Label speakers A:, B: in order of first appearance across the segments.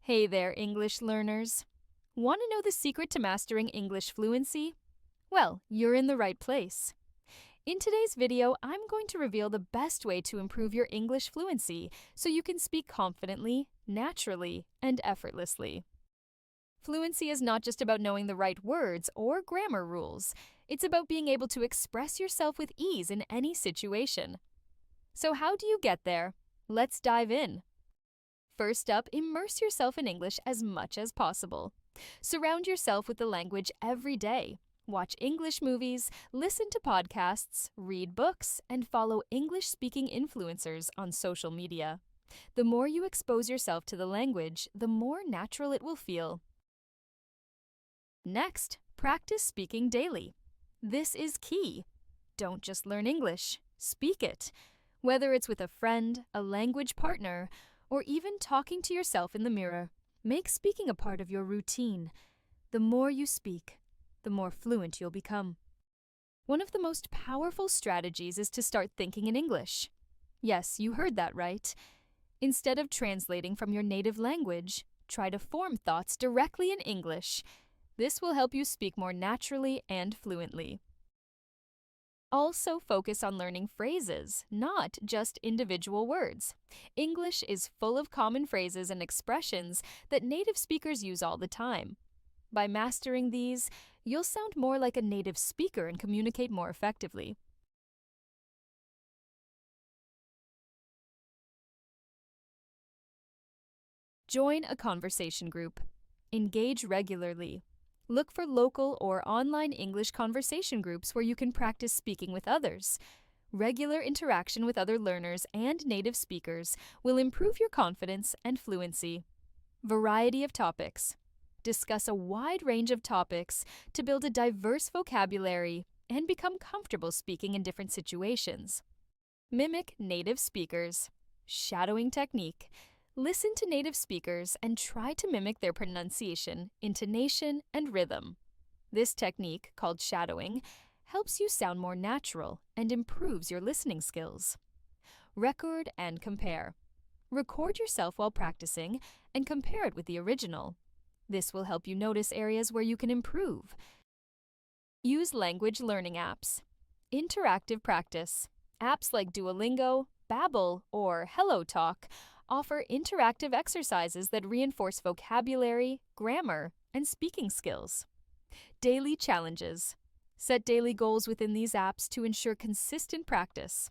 A: Hey there, English learners. Want to know the secret to mastering English fluency? Well, you're in the right place. In today's video, I'm going to reveal the best way to improve your English fluency so you can speak confidently, naturally, and effortlessly. Fluency is not just about knowing the right words or grammar rules. It's about being able to express yourself with ease in any situation. So how do you get there? Let's dive in. First up, immerse yourself in English as much as possible. Surround yourself with the language every day. Watch English movies, listen to podcasts, read books, and follow English-speaking influencers on social media. The more you expose yourself to the language, the more natural it will feel. Next, practice speaking daily. This is key. Don't just learn English, speak it. Whether it's with a friend, a language partner, or even talking to yourself in the mirror, make speaking a part of your routine. The more you speak, the more fluent you'll become. One of the most powerful strategies is to start thinking in English. Yes, you heard that right. Instead of translating from your native language, try to form thoughts directly in English. This will help you speak more naturally and fluently. Also focus on learning phrases, not just individual words. English is full of common phrases and expressions that native speakers use all the time. By mastering these, you'll sound more like a native speaker and communicate more effectively. Join a conversation group. Engage regularly. Look for local or online English conversation groups where you can practice speaking with others. Regular interaction with other learners and native speakers will improve your confidence and fluency. Variety of topics. Discuss a wide range of topics to build a diverse vocabulary and become comfortable speaking in different situations. Mimic native speakers. Shadowing technique. Listen to native speakers and try to mimic their pronunciation, intonation, and rhythm. This technique, called shadowing, helps you sound more natural and improves your listening skills. Record and compare. Record yourself while practicing and compare it with the original. This will help you notice areas where you can improve. Use language learning apps. Interactive practice. Apps like Duolingo, Babbel, or HelloTalk offer interactive exercises that reinforce vocabulary, grammar, and speaking skills. Daily challenges. Set daily goals within these apps to ensure consistent practice.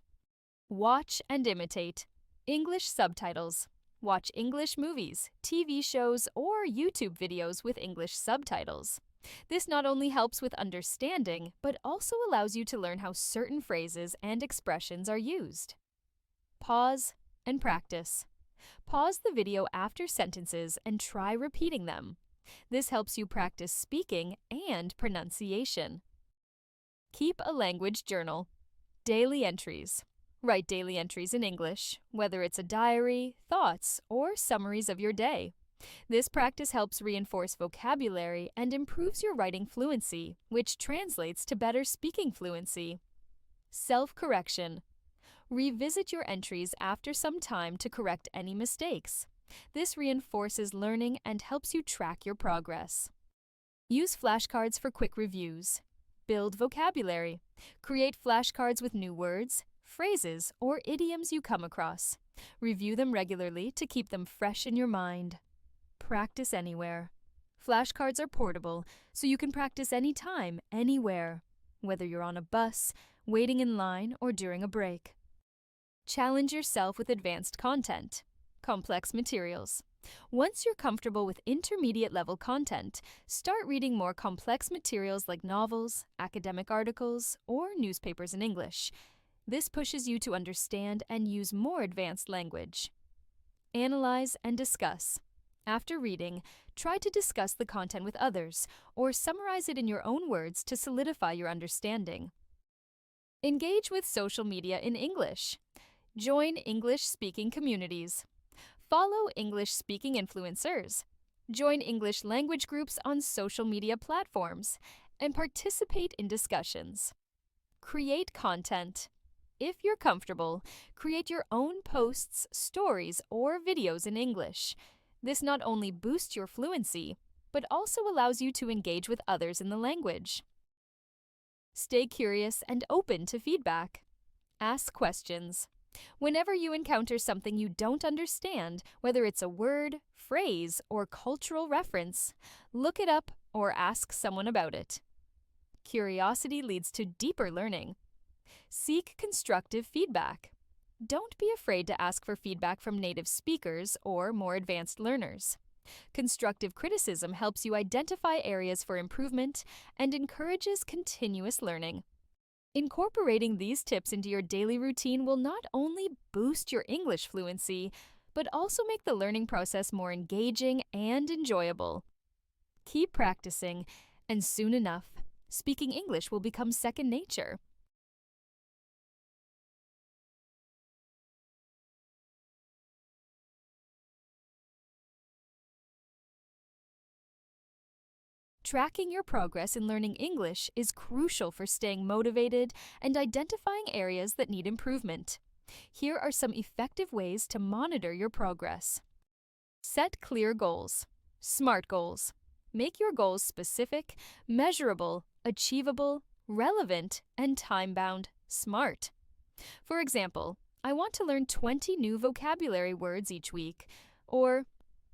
A: Watch and imitate. English subtitles. Watch English movies, TV shows, or YouTube videos with English subtitles. This not only helps with understanding, but also allows you to learn how certain phrases and expressions are used. Pause and practice. Pause the video after sentences and try repeating them. This helps you practice speaking and pronunciation. Keep a language journal. Daily entries. Write daily entries in English, whether it's a diary, thoughts, or summaries of your day. This practice helps reinforce vocabulary and improves your writing fluency, which translates to better speaking fluency. Self-correction. Revisit your entries after some time to correct any mistakes. This reinforces learning and helps you track your progress. Use flashcards for quick reviews. Build vocabulary. Create flashcards with new words, phrases, or idioms you come across. Review them regularly to keep them fresh in your mind. Practice anywhere. Flashcards are portable, so you can practice anytime, anywhere, whether you're on a bus, waiting in line, or during a break. Challenge yourself with advanced content. Complex materials. Once you're comfortable with intermediate-level content, start reading more complex materials like novels, academic articles, or newspapers in English. This pushes you to understand and use more advanced language. Analyze and discuss. After reading, try to discuss the content with others, or summarize it in your own words to solidify your understanding. Engage with social media in English. Join English-speaking communities. Follow English-speaking influencers. Join English language groups on social media platforms, and participate in discussions. Create content. If you're comfortable, create your own posts, stories, or videos in English. This not only boosts your fluency, but also allows you to engage with others in the language. Stay curious and open to feedback. Ask questions. Whenever you encounter something you don't understand, whether it's a word, phrase, or cultural reference, look it up or ask someone about it. Curiosity leads to deeper learning. Seek constructive feedback. Don't be afraid to ask for feedback from native speakers or more advanced learners. Constructive criticism helps you identify areas for improvement and encourages continuous learning. Incorporating these tips into your daily routine will not only boost your English fluency, but also make the learning process more engaging and enjoyable. Keep practicing, and soon enough, speaking English will become second nature. Tracking your progress in learning English is crucial for staying motivated and identifying areas that need improvement. Here are some effective ways to monitor your progress. Set clear goals. SMART goals. Make your goals specific, measurable, achievable, relevant, and time-bound. SMART. For example, I want to learn 20 new vocabulary words each week, or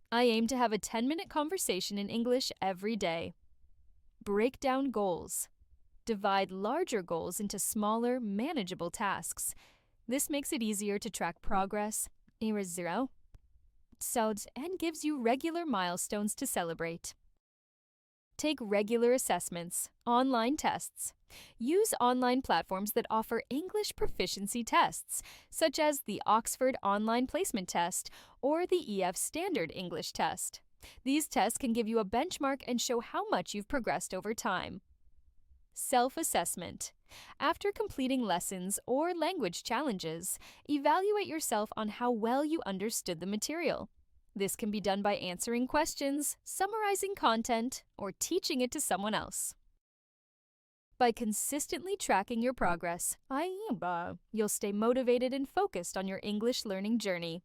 A: I aim to have a 10-minute conversation in English every day. Break down goals. Divide larger goals into smaller, manageable tasks. This makes it easier to track progress, and gives you regular milestones to celebrate. Take regular assessments, online tests. Use online platforms that offer English proficiency tests, such as the Oxford Online Placement Test or the EF Standard English Test. These tests can give you a benchmark and show how much you've progressed over time. Self-assessment. After completing lessons or language challenges, evaluate yourself on how well you understood the material. This can be done by answering questions, summarizing content, or teaching it to someone else. By consistently tracking your progress, you'll stay motivated and focused on your English learning journey.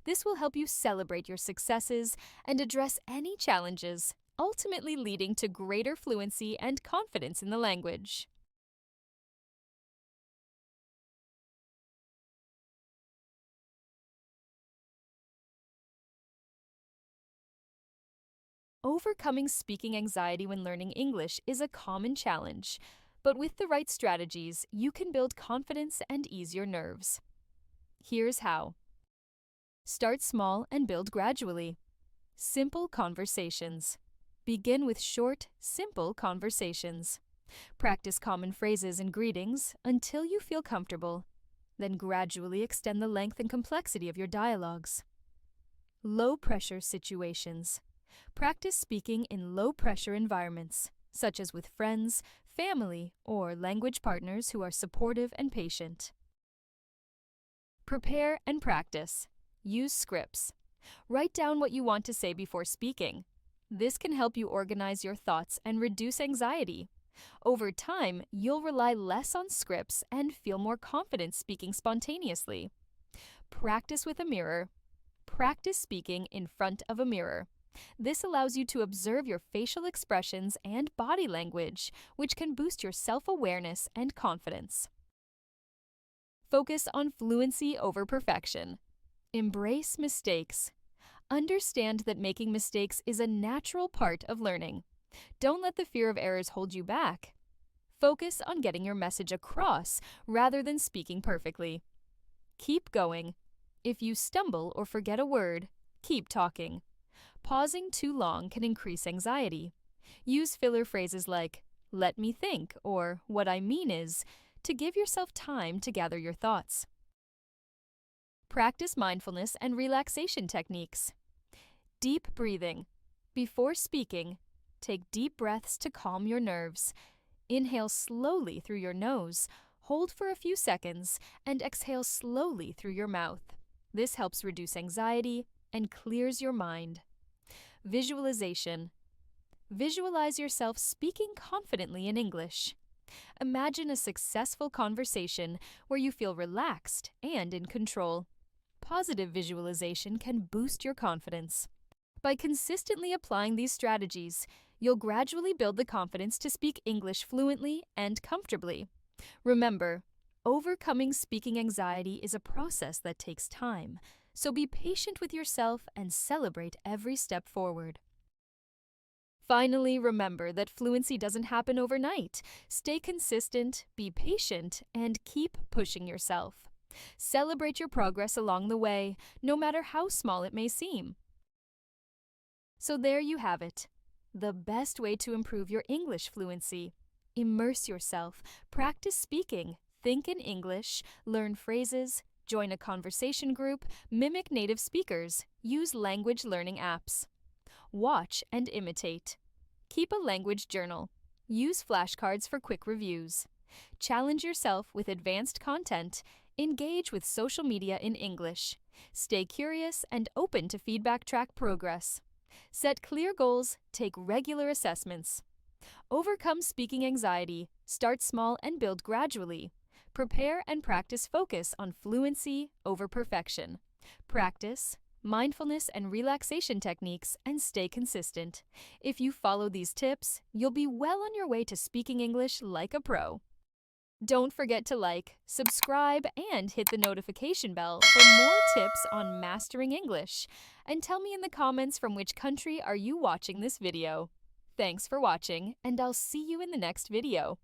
A: This will help you celebrate your successes and address any challenges, ultimately leading to greater fluency and confidence in the language. Overcoming speaking anxiety when learning English is a common challenge, but with the right strategies, you can build confidence and ease your nerves. Here's how. Start small and build gradually. Simple conversations. Begin with short, simple conversations. Practice common phrases and greetings until you feel comfortable. Then gradually extend the length and complexity of your dialogues. Low-pressure situations. Practice speaking in low-pressure environments, such as with friends, family, or language partners who are supportive and patient. Prepare and practice. Use scripts. Write down what you want to say before speaking. This can help you organize your thoughts and reduce anxiety. Over time, you'll rely less on scripts and feel more confident speaking spontaneously. Practice with a mirror. Practice speaking in front of a mirror. This allows you to observe your facial expressions and body language, which can boost your self-awareness and confidence. Focus on fluency over perfection. Embrace mistakes. Understand that making mistakes is a natural part of learning. Don't let the fear of errors hold you back. Focus on getting your message across rather than speaking perfectly. Keep going. If you stumble or forget a word, keep talking. Pausing too long can increase anxiety. Use filler phrases like, "let me think," or "what I mean is," to give yourself time to gather your thoughts. Practice mindfulness and relaxation techniques. Deep breathing. Before speaking, take deep breaths to calm your nerves. Inhale slowly through your nose, hold for a few seconds, and exhale slowly through your mouth. This helps reduce anxiety and clears your mind. Visualization. Visualize yourself speaking confidently in English. Imagine a successful conversation where you feel relaxed and in control. Positive visualization can boost your confidence. By consistently applying these strategies, you'll gradually build the confidence to speak English fluently and comfortably. Remember, overcoming speaking anxiety is a process that takes time, so be patient with yourself and celebrate every step forward. Finally, remember that fluency doesn't happen overnight. Stay consistent, be patient, and keep pushing yourself. Celebrate your progress along the way, no matter how small it may seem. So there you have it. The best way to improve your English fluency. Immerse yourself, practice speaking, think in English, learn phrases, join a conversation group, mimic native speakers, use language learning apps. Watch and imitate. Keep a language journal. Use flashcards for quick reviews. Challenge yourself with advanced content. Engage with social media in English. Stay curious and open to feedback, track progress. Set clear goals, take regular assessments. Overcome speaking anxiety, start small and build gradually. Prepare and practice focus on fluency over perfection. Practice mindfulness and relaxation techniques, and stay consistent. If you follow these tips, you'll be well on your way to speaking English like a pro. Don't forget to like, subscribe, and hit the notification bell for more tips on mastering English. And tell me in the comments from which country are you watching this video. Thanks for watching, and I'll see you in the next video.